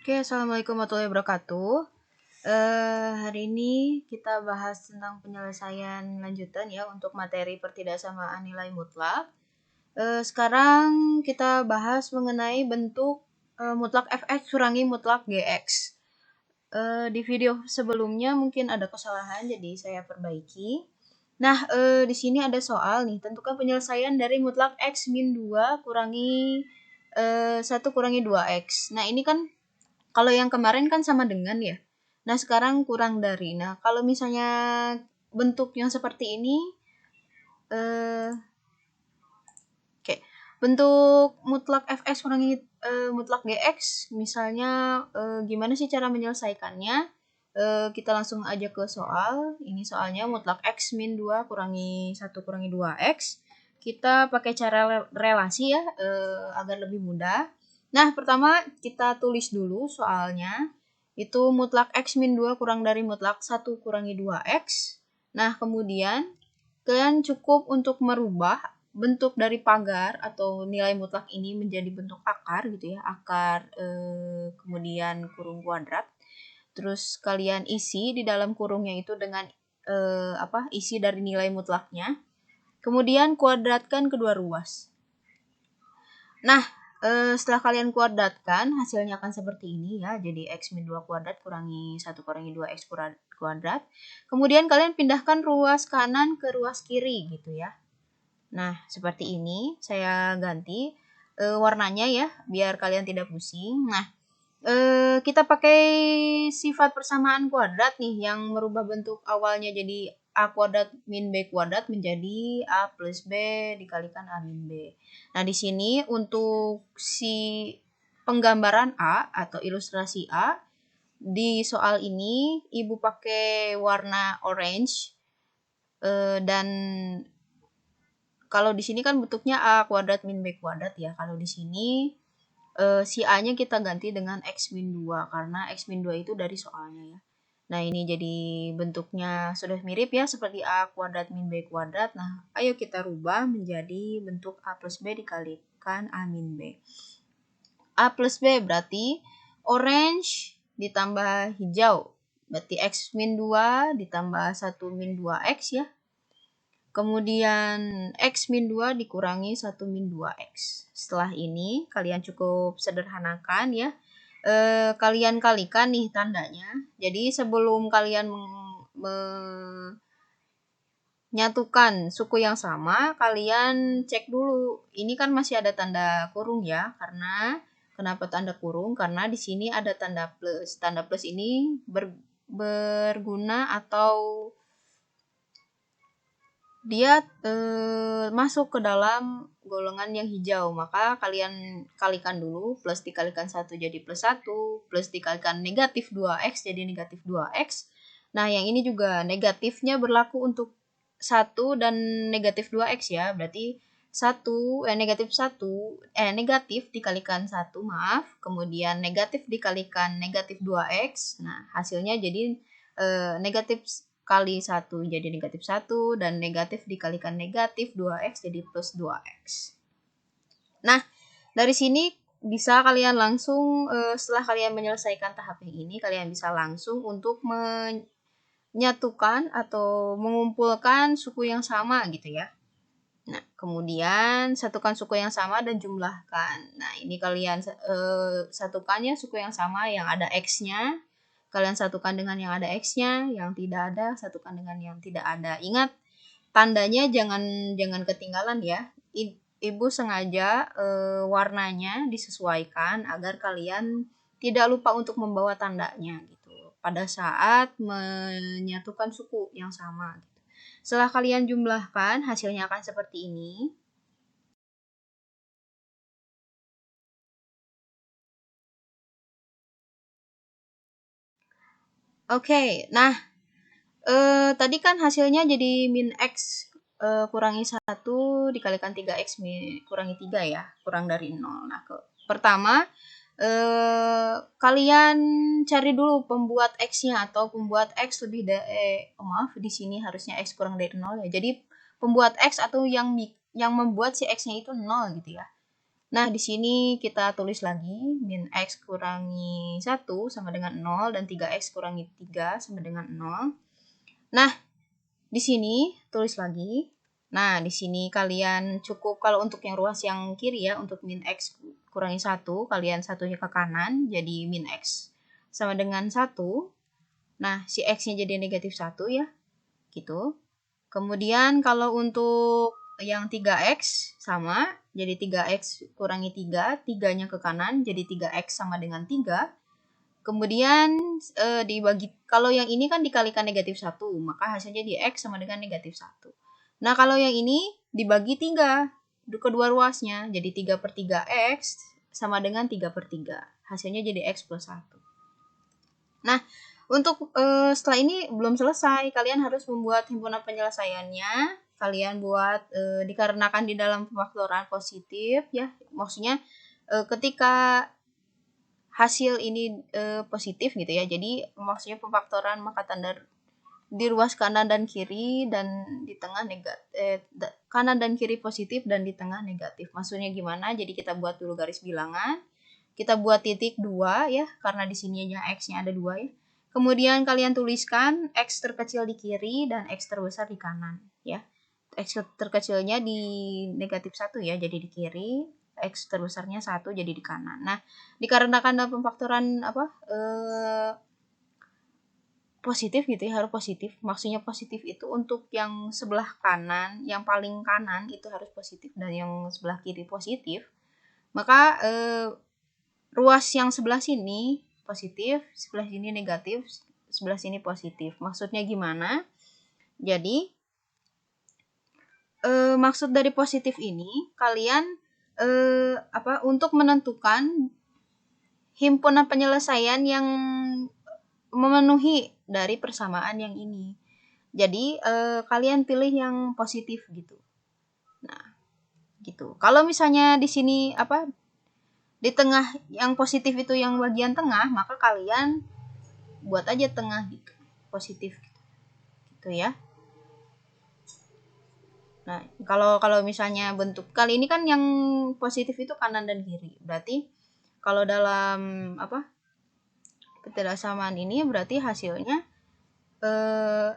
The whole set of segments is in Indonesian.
Oke, assalamualaikum warahmatullahi wabarakatuh. Hari ini kita bahas tentang penyelesaian lanjutan ya untuk materi pertidaksamaan nilai mutlak. Sekarang kita bahas mengenai bentuk mutlak fx kurangi mutlak gx. Di video sebelumnya mungkin ada kesalahan, jadi saya perbaiki. Nah, di sini ada soal nih, tentukan penyelesaian dari mutlak x min 2 kurangi 1 kurangi 2x. Nah, ini kan kalau yang kemarin kan sama dengan ya. Nah, sekarang kurang dari. Nah, kalau misalnya bentuk yang seperti ini, bentuk mutlak fx kurangi mutlak gx, misalnya gimana sih cara menyelesaikannya? Kita langsung aja ke soal. Ini soalnya mutlak x min 2 kurangi 1 kurangi 2x. Kita pakai cara relasi ya, agar lebih mudah. Nah, pertama kita tulis dulu soalnya. Itu mutlak x min 2 kurang dari mutlak 1 kurangi 2x. Nah, kemudian kalian cukup untuk merubah bentuk dari pagar atau nilai mutlak ini menjadi bentuk akar gitu ya, akar kemudian kurung kuadrat. Terus kalian isi di dalam kurungnya itu dengan isi dari nilai mutlaknya. Kemudian kuadratkan kedua ruas. Nah, setelah kalian kuadratkan, hasilnya akan seperti ini ya. Jadi x min 2 kuadrat kurangi 1 kurangi 2x kuadrat. Kemudian kalian pindahkan ruas kanan ke ruas kiri gitu ya. Nah, seperti ini. Saya ganti warnanya ya, biar kalian tidak pusing. Nah, kita pakai sifat persamaan kuadrat nih, yang merubah bentuk awalnya jadi A kuadrat min B kuadrat menjadi A plus B dikalikan A min B. Nah, di sini untuk si penggambaran A atau ilustrasi A, di soal ini Ibu pakai warna orange, dan kalau di sini kan bentuknya A kuadrat min B kuadrat ya. Kalau di sini si A-nya kita ganti dengan x min 2 karena x min 2 itu dari soalnya ya. Nah, ini jadi bentuknya sudah mirip ya seperti A kuadrat min B kuadrat. Nah, ayo kita rubah menjadi bentuk A plus B dikalikan A min B. A plus B berarti orange ditambah hijau. Berarti x min 2 ditambah 1 min 2x ya. Kemudian x min 2 dikurangi 1 min 2x. Setelah ini kalian cukup sederhanakan ya. Kalian kalikan nih tandanya. Jadi sebelum kalian menyatukan suku yang sama, kalian cek dulu. Ini kan masih ada tanda kurung ya, karena kenapa tanda kurung? Karena di sini ada tanda plus. Tanda plus ini berguna atau dia masuk ke dalam golongan yang hijau, maka kalian kalikan dulu. Plus dikalikan 1 jadi plus 1, plus dikalikan negatif 2x jadi negatif 2x. Nah, yang ini juga negatifnya berlaku untuk 1 dan negatif 2x ya. Berarti negatif dikalikan 1, maaf. Kemudian negatif dikalikan negatif 2x. Nah, hasilnya jadi negatif kali 1 jadi negatif 1, dan negatif dikalikan negatif 2x jadi plus 2x. Nah, dari sini bisa kalian langsung, setelah kalian menyelesaikan tahap yang ini, kalian bisa langsung untuk menyatukan atau mengumpulkan suku yang sama gitu ya. Nah, kemudian satukan suku yang sama dan jumlahkan. Nah, ini kalian satukannya suku yang sama yang ada x-nya. Kalian satukan dengan yang ada x-nya, yang tidak ada satukan dengan yang tidak ada. Ingat, tandanya jangan ketinggalan ya. Ibu sengaja warnanya disesuaikan agar kalian tidak lupa untuk membawa tandanya gitu pada saat menyatukan suku yang sama gitu. Setelah kalian jumlahkan, hasilnya akan seperti ini. Oke, nah tadi kan hasilnya jadi min x kurangi 1 dikalikan 3x kurangi 3 ya, kurang dari 0. Nah, pertama kalian cari dulu pembuat x-nya atau pembuat x lebih dari di sini harusnya x kurang dari 0 ya. Jadi pembuat x atau yang membuat si x-nya itu 0 gitu ya. Nah, di sini kita tulis lagi min X kurangi 1 sama dengan 0 dan 3X kurangi 3 sama dengan 0. Nah, di sini tulis lagi. Nah, di sini kalian cukup kalau untuk yang ruas yang kiri ya, untuk min X kurangi 1, kalian satunya ke kanan, jadi min X sama dengan 1. Nah, si X-nya jadi negatif 1 ya, gitu. Kemudian kalau untuk yang 3X sama, jadi 3X kurangi 3, 3-nya ke kanan, jadi 3X sama dengan 3. Kemudian dibagi, kalau yang ini kan dikalikan negatif 1, maka hasilnya di X sama dengan negatif 1. Nah, kalau yang ini dibagi 3, kedua ruasnya, jadi 3/3X sama dengan 3/3. Hasilnya jadi X plus 1. Nah, untuk setelah ini belum selesai, kalian harus membuat himpunan penyelesaiannya. Kalian buat dikarenakan di dalam pemfaktoran positif ya, maksudnya ketika hasil ini positif gitu ya. Jadi maksudnya pemfaktoran maka tanda di ruas kanan dan kiri dan di tengah kanan dan kiri positif dan di tengah negatif. Maksudnya gimana? Jadi kita buat dulu garis bilangan. Kita buat titik 2 ya, karena di sininya X-nya ada 2 ya. Kemudian kalian tuliskan X terkecil di kiri dan X terbesar di kanan ya. X terkecilnya di negatif 1 ya, jadi di kiri. X terbesarnya 1 jadi di kanan. Nah, dikarenakan dalam pemfaktoran positif gitu ya, harus positif. Maksudnya positif itu untuk yang sebelah kanan, yang paling kanan itu harus positif dan yang sebelah kiri positif. Maka ruas yang sebelah sini positif, sebelah sini negatif, sebelah sini positif. Maksudnya gimana? Jadi maksud dari positif ini kalian untuk menentukan himpunan penyelesaian yang memenuhi dari persamaan yang ini. Jadi kalian pilih yang positif gitu. Nah, gitu. Kalau misalnya di sini di tengah yang positif itu yang bagian tengah, maka kalian buat aja tengah gitu. Positif gitu. Gitu ya. Nah, kalau misalnya bentuk kali ini kan yang positif itu kanan dan kiri. Berarti kalau dalam ketidaksamaan ini berarti hasilnya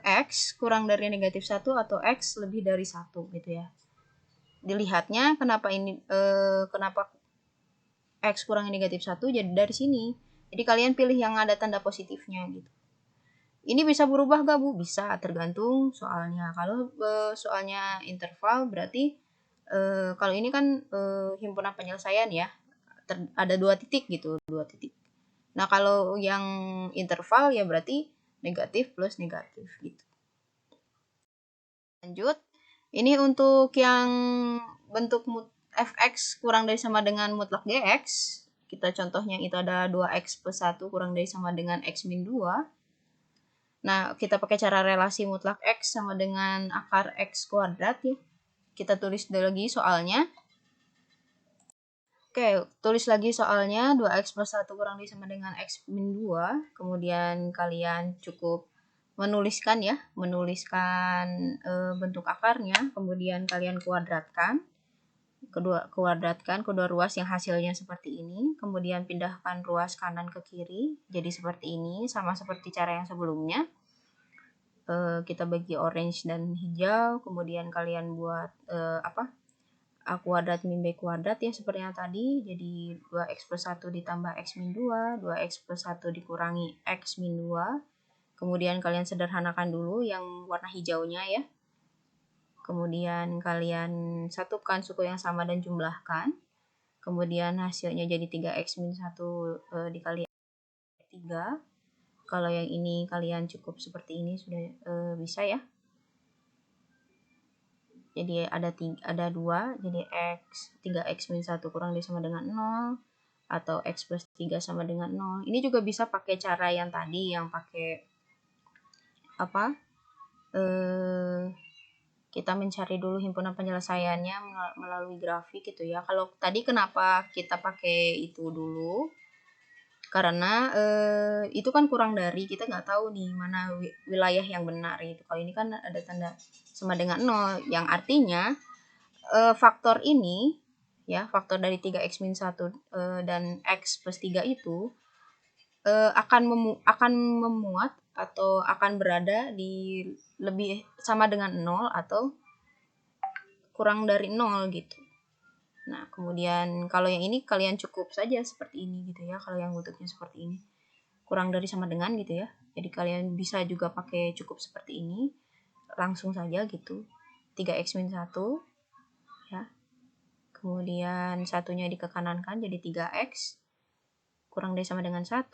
X kurang dari negatif 1 atau X lebih dari 1 gitu ya. Dilihatnya kenapa kenapa X kurang negatif 1 jadi dari sini. Jadi kalian pilih yang ada tanda positifnya gitu. Ini bisa berubah gak Bu? Bisa, tergantung soalnya. Kalau soalnya interval berarti kalau ini kan himpunan penyelesaian ya. Ada 2 titik gitu, 2 titik. Nah, kalau yang interval ya berarti negatif plus negatif gitu. Lanjut. Ini untuk yang bentuk fx kurang dari sama dengan mutlak gx. Kita contohnya itu ada 2x plus 1 kurang dari sama dengan x min 2. Nah, kita pakai cara relasi mutlak x sama dengan akar x kuadrat ya. Kita tulis lagi soalnya. Oke, tulis lagi soalnya 2x plus 1 kurang dari sama dengan x min 2. Kemudian kalian cukup menuliskan bentuk akarnya, kemudian kalian kuadratkan kedua ruas yang hasilnya seperti ini, kemudian pindahkan ruas kanan ke kiri jadi seperti ini, sama seperti cara yang sebelumnya. Kita bagi orange dan hijau, kemudian kalian buat A kuadrat min B kuadrat ya seperti yang tadi, jadi 2x plus 1 ditambah x min 2, 2x plus 1 dikurangi x min 2. Kemudian kalian sederhanakan dulu yang warna hijaunya ya. Kemudian kalian satukan suku yang sama dan jumlahkan. Kemudian hasilnya jadi 3x min 1 dikali 3. Kalau yang ini kalian cukup seperti ini sudah bisa ya. Jadi ada 2, jadi 3x min 1 kurang dari sama dengan 0. Atau x plus 3 sama dengan 0. Ini juga bisa pakai cara yang tadi, yang pakai kita mencari dulu himpunan penyelesaiannya melalui grafik gitu ya. Kalau tadi kenapa kita pakai itu dulu? Karena itu kan kurang dari, kita nggak tahu nih mana wilayah yang benar gitu. Kalau ini kan ada tanda sama dengan 0, yang artinya faktor ini ya, faktor dari 3x min 1 dan x plus 3 itu akan memuat atau akan berada di lebih sama dengan 0 atau kurang dari 0 gitu. Nah, kemudian kalau yang ini kalian cukup saja seperti ini gitu ya, kalau yang bentuknya seperti ini. Kurang dari sama dengan gitu ya. Jadi kalian bisa juga pakai cukup seperti ini. Langsung saja gitu. 3x min 1 ya. Kemudian satunya dikekanankan jadi 3x kurang dari sama dengan 1.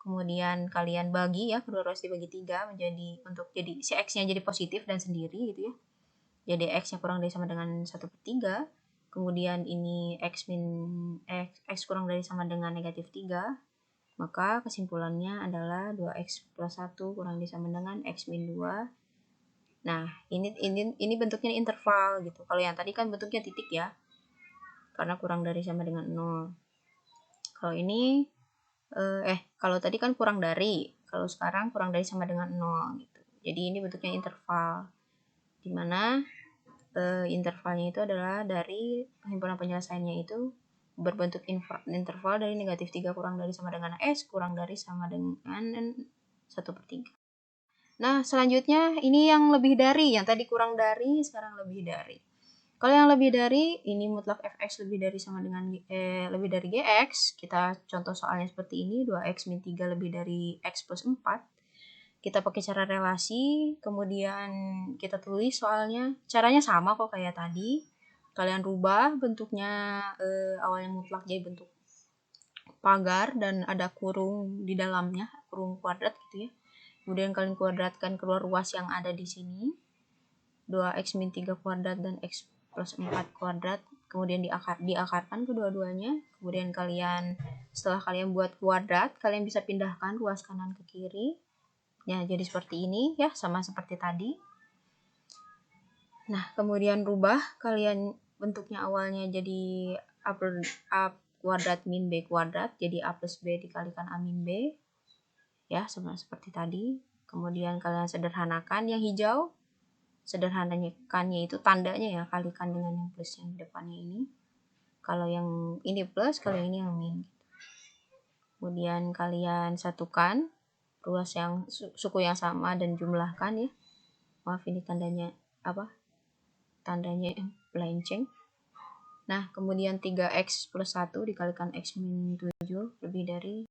Kemudian kalian bagi ya, kedua ruas dibagi 3 menjadi untuk jadi si x-nya jadi positif dan sendiri gitu ya. Jadi x-nya kurang dari sama dengan 1/3. Kemudian ini x kurang dari sama dengan negatif 3. Maka kesimpulannya adalah 2x plus 1 kurang dari sama dengan x min 2. Nah, ini bentuknya interval gitu. Kalau yang tadi kan bentuknya titik ya. Karena kurang dari sama dengan 0. Kalau ini kalau tadi kan kurang dari. Kalau sekarang kurang dari sama dengan 0 gitu. Jadi ini bentuknya interval. Dimana intervalnya itu adalah dari himpunan penyelesaiannya itu berbentuk interval dari negatif 3 kurang dari sama dengan S kurang dari sama dengan 1/3. Nah, selanjutnya ini yang lebih dari, yang tadi kurang dari, sekarang lebih dari. Kalau yang lebih dari, ini mutlak fx lebih dari sama dengan lebih dari gx. Kita contoh soalnya seperti ini, 2x min 3 lebih dari x plus 4. Kita pakai cara relasi, kemudian kita tulis soalnya. Caranya sama kok kayak tadi. Kalian rubah bentuknya awalnya mutlak jadi bentuk pagar dan ada kurung di dalamnya, kurung kuadrat gitu ya. Kemudian kalian kuadratkan keluar ruas yang ada di sini. 2x min 3 kuadrat dan x plus 4 kuadrat. Kemudian diakarkan kedua-duanya. Kemudian setelah kalian buat kuadrat, kalian bisa pindahkan ruas kanan ke kiri. Ya, jadi seperti ini ya, sama seperti tadi. Nah, kemudian rubah kalian bentuknya awalnya jadi a kuadrat min b kuadrat, jadi a plus b dikalikan a min b. Ya, sama seperti tadi. Kemudian kalian sederhanakan yang hijau. Sederhanakannya itu tandanya ya, kalikan dengan yang plus yang di depannya ini. Kalau yang ini plus, kalau ini yang min. Kemudian kalian satukan ruas yang suku yang sama dan jumlahkan ya. Maaf ini tandanya apa? Tandanya melenceng. Nah, kemudian 3x plus 1 dikalikan x min 7 lebih dari.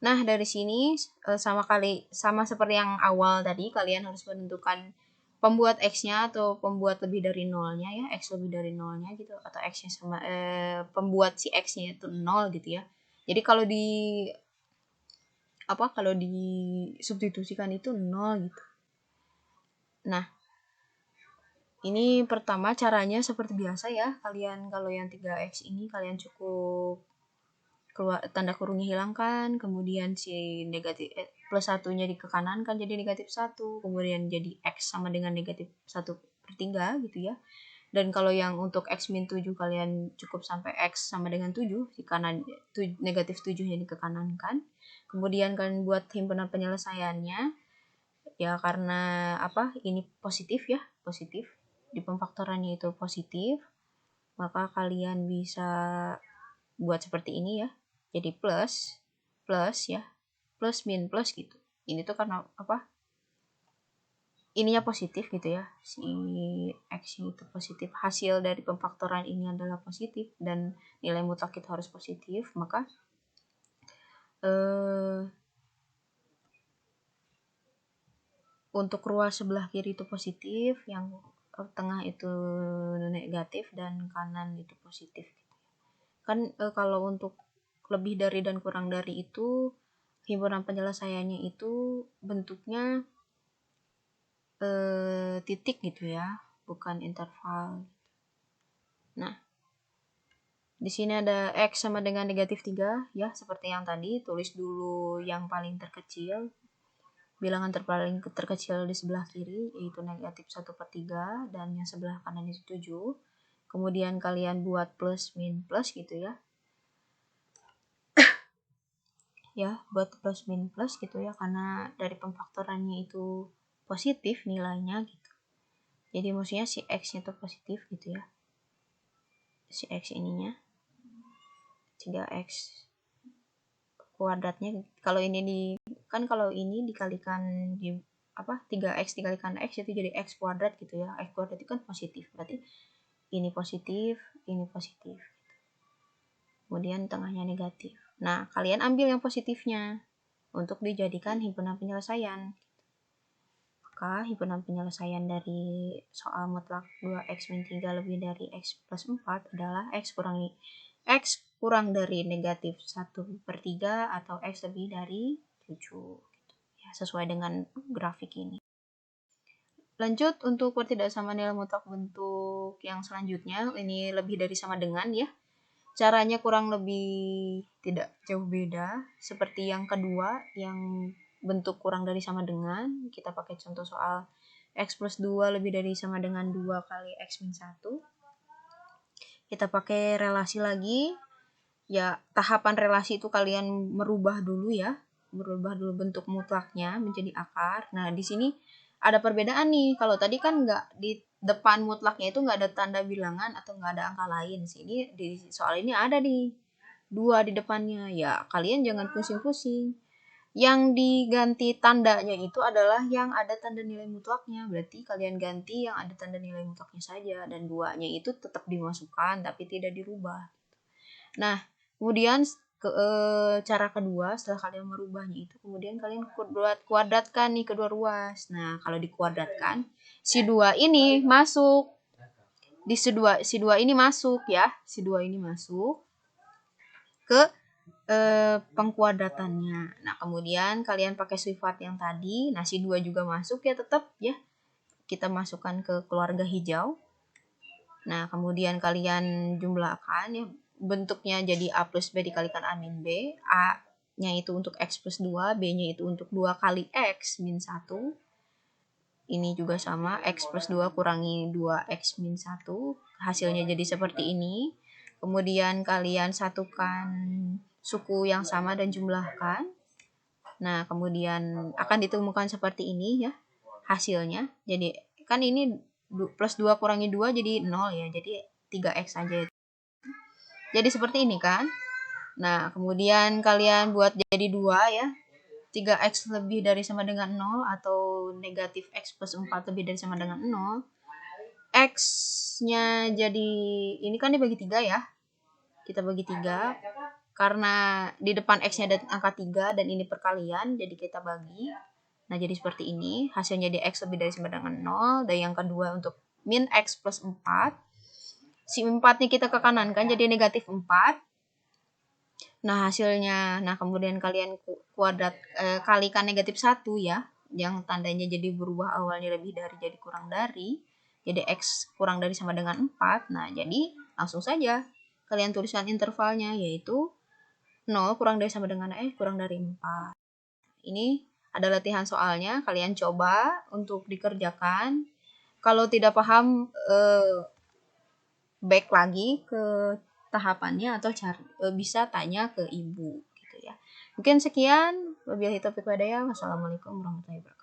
Nah, dari sini sama seperti yang awal tadi, kalian harus menentukan pembuat x-nya atau pembuat lebih dari nolnya ya, x lebih dari nolnya gitu, atau x-nya sama pembuat si x-nya itu 0 gitu ya. Jadi kalau di substitusikan itu 0 gitu. Nah, ini pertama caranya seperti biasa ya. Kalian kalau yang 3x ini kalian cukup keluar tanda kurungnya hilangkan, kemudian si negatif plus 1-nya dikekanankan jadi negatif 1, kemudian jadi x sama dengan negatif 1/3 gitu ya. Dan kalau yang untuk x min 7 kalian cukup sampai x sama dengan 7, di kanan negatif 7-nya dikekanankan. Kemudian kalian buat himpunan penyelesaiannya. Ya karena ini positif ya, positif. Di pemfaktorannya itu positif. Maka kalian bisa buat seperti ini ya. Jadi plus ya. Plus min plus gitu. Ini tuh karena ininya positif gitu ya, si x itu positif, hasil dari pemfaktoran ini adalah positif dan nilai mutlak itu harus positif, maka untuk ruas sebelah kiri itu positif, yang tengah itu negatif dan kanan itu positif gitu. Kan kalau untuk lebih dari dan kurang dari itu himpunan penyelesaiannya itu bentuknya titik gitu ya, bukan interval. Nah, di sini ada x sama dengan negatif 3 ya, seperti yang tadi. Tulis dulu yang paling terkecil, bilangan terpaling terkecil di sebelah kiri yaitu negatif 1/3 dan yang sebelah kanan itu 7. Kemudian kalian buat plus min plus gitu ya. Ya, buat plus min plus gitu ya, karena dari pemfaktorannya itu positif nilainya gitu. Jadi maksudnya si x-nya itu positif gitu ya. si X ininya 3X kuadratnya. Kalau ini kalau ini dikalikan di 3X dikalikan X itu jadi X kuadrat gitu ya. X kuadrat itu kan positif, berarti ini positif, ini positif. Kemudian tengahnya negatif. Nah, kalian ambil yang positifnya untuk dijadikan himpunan penyelesaian. Maka himpunan penyelesaian dari soal mutlak 2x-3 lebih dari x plus 4 adalah x kurang dari negatif 1/3 atau x lebih dari 7. Ya, sesuai dengan grafik ini. Lanjut untuk pertidaksamaan nilai mutlak bentuk yang selanjutnya, ini lebih dari sama dengan ya. Caranya kurang lebih tidak jauh beda seperti yang kedua, yang bentuk kurang dari sama dengan. Kita pakai contoh soal x plus 2 lebih dari sama dengan 2 kali x min 1. Kita pakai relasi lagi. Ya, tahapan relasi itu kalian merubah dulu ya. Merubah dulu bentuk mutlaknya menjadi akar. Nah, di sini ada perbedaan nih. Kalau tadi kan nggak di depan mutlaknya itu nggak ada tanda bilangan atau nggak ada angka lain. Sini di soal ini ada nih 2 di depannya. Ya, kalian jangan pusing-pusing. Yang diganti tandanya itu adalah yang ada tanda nilai mutlaknya. Berarti kalian ganti yang ada tanda nilai mutlaknya saja. Dan 2-nya itu tetap dimasukkan tapi tidak dirubah. Nah, kemudian cara kedua setelah kalian merubahnya itu, kemudian kalian kuadratkan nih kedua ruas. Nah, kalau dikuadratkan, si 2 ini masuk. Si 2 ini masuk ya. Si 2 ini masuk ke pengkuadratannya. Nah, kemudian kalian pakai sifat yang tadi. Nah, si 2 juga masuk ya tetap ya. Kita masukkan ke keluarga hijau. Nah, kemudian kalian jumlahkan ya, bentuknya jadi A plus B dikalikan A min B. A-nya itu untuk X plus 2, B-nya itu untuk 2 kali X min 1. Ini juga sama, X plus 2 kurangi 2X min 1. Hasilnya jadi seperti ini. Kemudian kalian satukan suku yang sama dan jumlahkan. Nah, kemudian akan ditemukan seperti ini ya hasilnya. Jadi kan ini plus 2 kurangi 2 jadi 0 ya. Jadi 3X aja. Jadi seperti ini kan. Nah, kemudian kalian buat jadi 2 ya. 3X lebih dari sama dengan 0 atau negatif X plus 4 lebih dari sama dengan 0. X-nya jadi, ini kan dibagi 3 ya. Kita bagi 3. Karena di depan X-nya ada angka 3 dan ini perkalian, jadi kita bagi. Nah, jadi seperti ini. Hasilnya di X lebih dari sama dengan 0. Dan yang kedua untuk min X plus 4. Si 4-nya kita ke kanan kan, jadi negatif 4. Nah, hasilnya, kemudian kalian kalikan negatif 1 ya. Yang tandanya jadi berubah, awalnya lebih dari jadi kurang dari. Jadi X kurang dari sama dengan 4. Nah, jadi langsung saja kalian tuliskan intervalnya, yaitu 0 kurang dari sama dengan X kurang dari 4. Ini ada latihan soalnya, kalian coba untuk dikerjakan. Kalau tidak paham, back lagi ke tahapannya atau bisa tanya ke ibu gitu ya. Mungkin sekian, wabillahi taufiq wal hidayah. Wassalamualaikum warahmatullahi wabarakatuh.